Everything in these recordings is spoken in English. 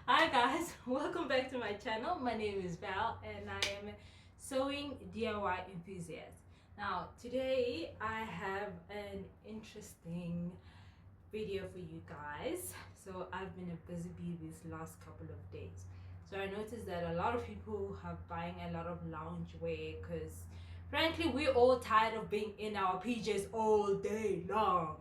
Hi guys, welcome back to my channel. My name is Val and I am a sewing DIY enthusiast. Now today I have an interesting video for you guys. So I've been a busy bee these last couple of days. So I noticed that a lot of people have buying a lot of loungewear because frankly we're all tired of being in our PJs all day long.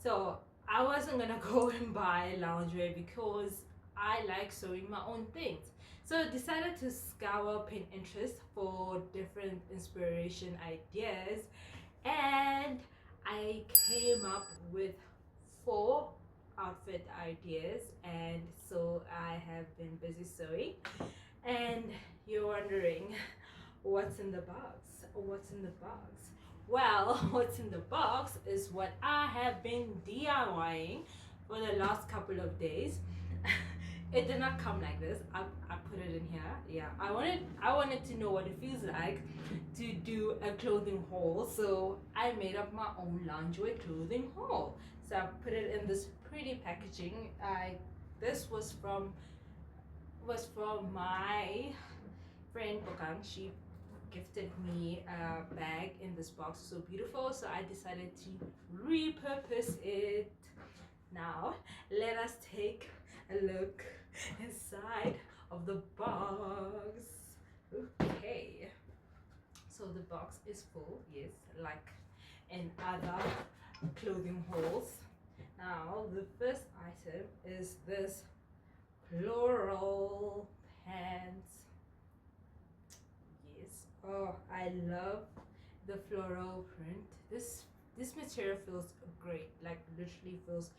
So I wasn't gonna go and buy loungewear because I like sewing my own things. So I decided to scour Pinterest for different inspiration ideas, and I came up with four outfit ideas, and so I have been busy sewing. And you're wondering what's in the box? What's in the box? Well, what's in the box is what I have been DIYing for the last couple of days. It did not come like this. I put it in here. Yeah, I wanted to know what it feels like to do a clothing haul. So I made up my own lingerie clothing haul. So I put it in this pretty packaging. This was from my friend Bokang. She gifted me a bag in this box, so beautiful, so I decided to repurpose it. Now let us take a look inside of the box. Okay, so the box is full, yes, like in other clothing hauls. Now the first item is this floral pants. Yes. Oh, I love the floral print. This material feels great. Like literally feels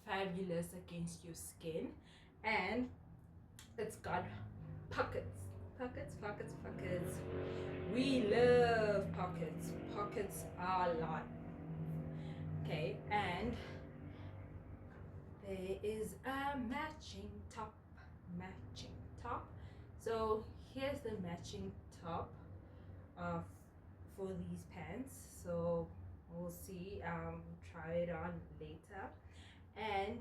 fabulous against your skin, and it's got pockets. Pockets, pockets, pockets. We love pockets. Pockets are a lot. Okay, and there is a matching top. Matching top. So here's the matching top uh, for these pants. So we'll see, try it on later. And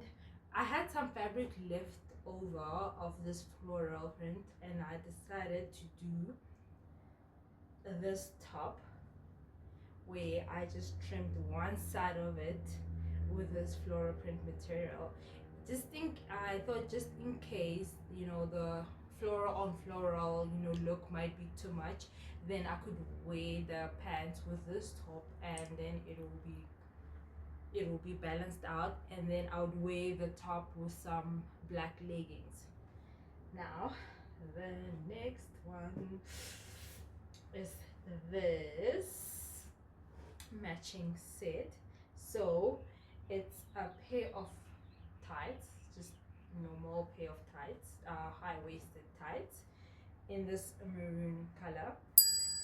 I had some fabric left over of this floral print, and I decided to do this top where I just trimmed one side of it with this floral print material. I thought just in case, the floral on floral, look might be too much, then I could wear the pants with this top, and then it will be balanced out, and then I would wear the top with some black leggings. Now the next one is this matching set. So it's a pair of tights, just normal pair of tights, high-waisted tights in this maroon color.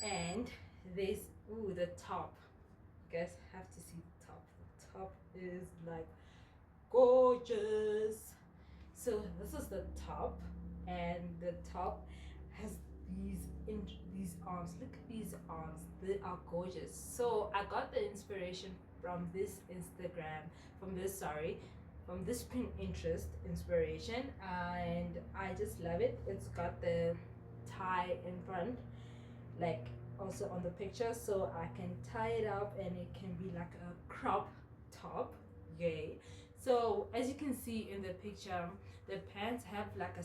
And there's the top. You guys have to see the top. The top is like gorgeous. So this is the top, and the top has these arms. Look at these arms, they are gorgeous. So I got the inspiration from this Pinterest inspiration, and I just love it. It's got the tie in front, like also on the picture, so I can tie it up and it can be like a crop top. Yay. So as you can see in the picture, the pants have like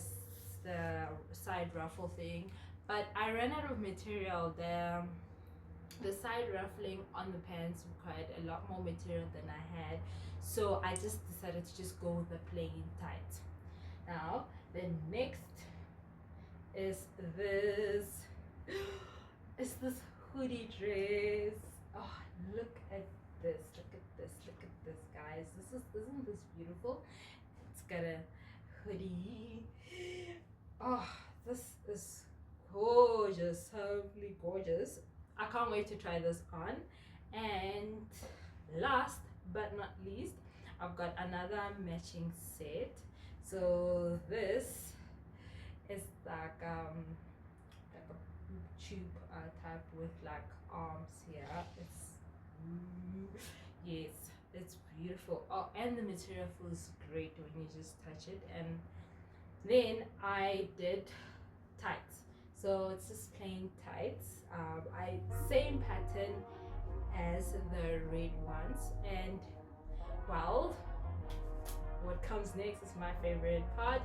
the side ruffle thing, but I ran out of material. The side ruffling on the pants required a lot more material than I had, so I just decided to just go with the plain tight. Now the next is this. It's this hoodie dress. Oh, look at this, look at this, look at this, guys. Isn't this beautiful? It's got a hoodie. Oh, this is gorgeous, simply gorgeous. I can't wait to try this on. And last but not least, I've got another matching set. So this is like a tube type with like arms here. Yes, it's beautiful. Oh, and the material feels great when you just touch it. And Then I did tights, so it's just plain tights. I same pattern as the red ones, and well, what comes next is my favorite part,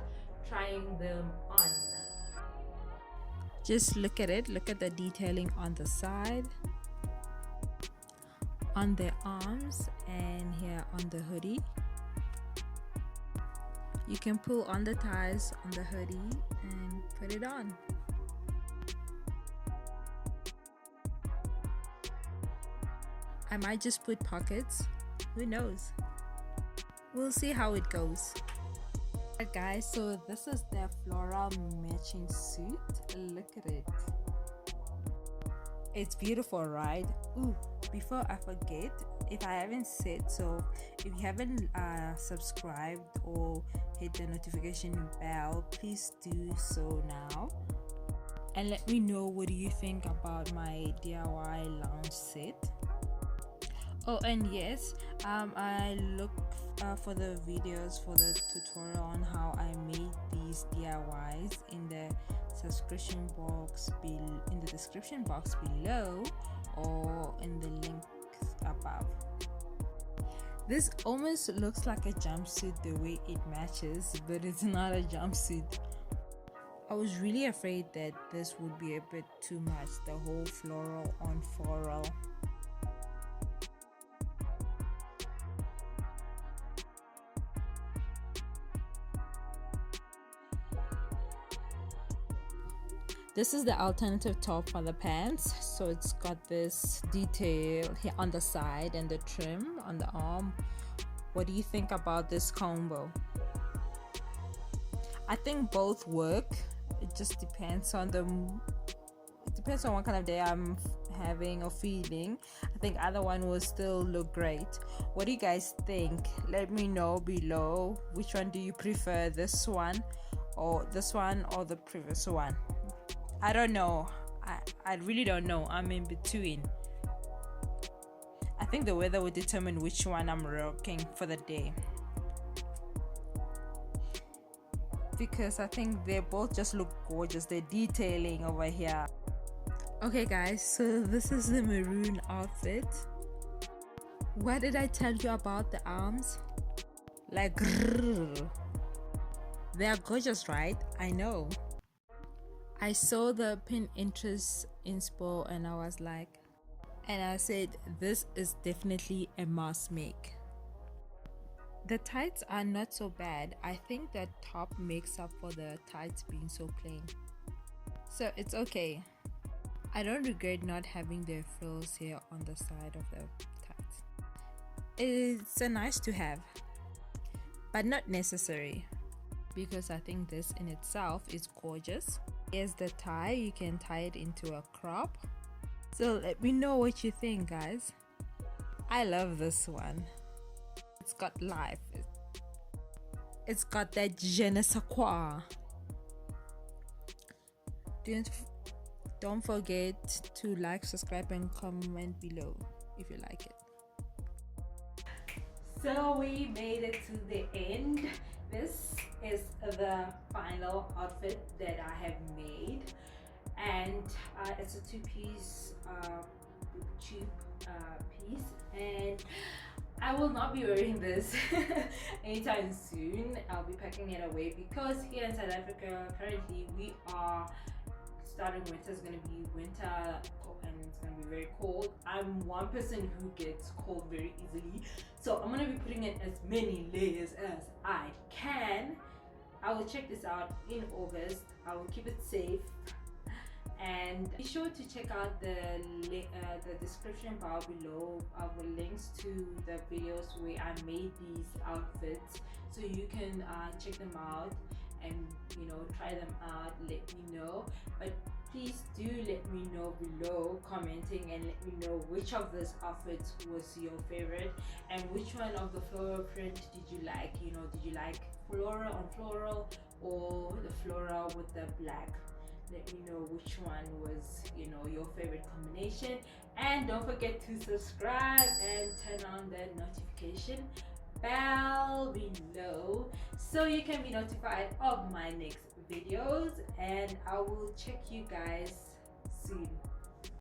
trying them on. Just look at it, look at the detailing on the side, on the arms, and here on the hoodie. You can pull on the ties on the hoodie and put it on. I might just put pockets, who knows? We'll see how it goes. Alright guys, so this is the floral matching suit. Look at it. It's beautiful, right? Ooh, before I forget, if I haven't said so, if you haven't subscribed or hit the notification bell, please do so now. And let me know, what do you think about my DIY lounge set? Oh, and yes, I look for the videos for the tutorial on how I made these DIYs in the description box below or in the links above. This almost looks like a jumpsuit the way it matches, but it's not a jumpsuit. I was really afraid that this would be a bit too much, the whole floral on floral. This is the alternative top for the pants, so it's got this detail here on the side and the trim on the arm. What do you think about this combo? I think both work. It just depends on what kind of day I'm having or feeling. I think either one will still look great. What do you guys think? Let me know below. Which one do you prefer, this one or the previous one? I don't know. I really don't know. I'm in between. I think the weather will determine which one I'm rocking for the day, because I think they both just look gorgeous. The detailing over here. Okay guys, so this is the maroon outfit. What did I tell you about the arms? Like, they are gorgeous, right? I know. I saw the Pinterest inspo and I said this is definitely a must make. The tights are not so bad. I think the top makes up for the tights being so plain, so it's okay. I don't regret not having the frills here on the side of the tights. It's a nice to have, but not necessary, because I think this in itself is gorgeous. Here's the tie. You can tie it into a crop. So let me know what you think, guys. I love this one. It's got life. It's got that je ne sais quoi. Don't forget to like, subscribe, and comment below if you like it. So we made it to the end. This is the final outfit that I have made, and it's a two-piece tube piece, and I will not be wearing this anytime soon. I'll be packing it away because here in South Africa currently we are starting winter. It's going to be winter and it's going to be very cold. I'm one person who gets cold very easily, so I'm going to be putting in as many layers as I can. I will check this out in August. I will keep it safe, and be sure to check out the description bar below. I will links to the videos where I made these outfits, so you can check them out and try them out. Let me know, but please do let me know below commenting, and let me know which of these outfits was your favorite and which one of the floral print did you like. Did you like floral on floral or the floral with the black? Let me know which one was your favorite combination, and don't forget to subscribe and turn on the notification bell below so you can be notified of my next videos, and I will check you guys soon.